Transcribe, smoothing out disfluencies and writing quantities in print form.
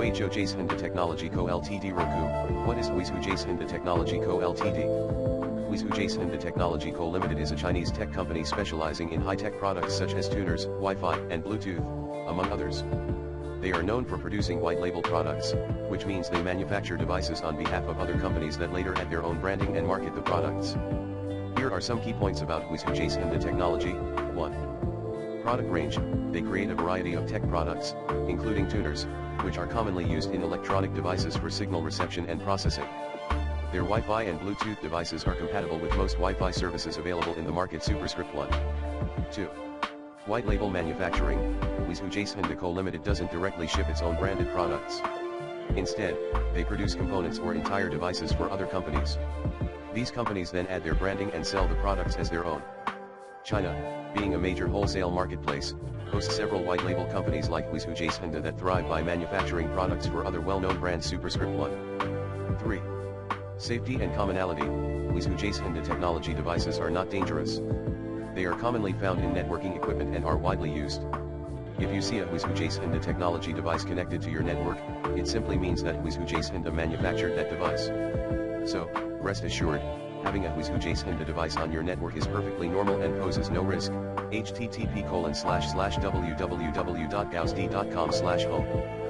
Huizhou Gaoshengda Technology Co Ltd. Roku. What is Huizhou Gaoshengda Technology Co Ltd? Huizhou Gaoshengda Technology Co Limited is a Chinese tech company specializing in high-tech products such as tuners, Wi-Fi, and Bluetooth, among others. They are known for producing white-label products, which means they manufacture devices on behalf of other companies that later add their own branding and market the products. Here are some key points about Huizhou Gaoshengda Technology. 1. Product range. They create a variety of tech products, including tuners, which are commonly used in electronic devices for signal reception and processing. Their Wi-Fi and Bluetooth devices are compatible with most Wi-Fi services available in the market. Superscript 1. 2. White label manufacturing. Huizhou Gaoshengda Co Limited doesn't directly ship its own branded products. Instead, they produce components or entire devices for other companies. These companies then add their branding and sell the products as their own. China, being a major wholesale marketplace, hosts several white label companies like Huizhou Gaoshengda that thrive by manufacturing products for other well-known brands. Superscript 1. 3. Safety and commonality. Huizhou Gaoshengda Technology devices are not dangerous. They are commonly found in networking equipment and are widely used. If you see a Huizhou Gaoshengda Technology device connected to your network, it simply means that Huizhou Gaoshengda manufactured that device. So, rest assured, having a Huizhou Gaoshengda device on your network is perfectly normal and poses no risk. http://www.gaosd.com/home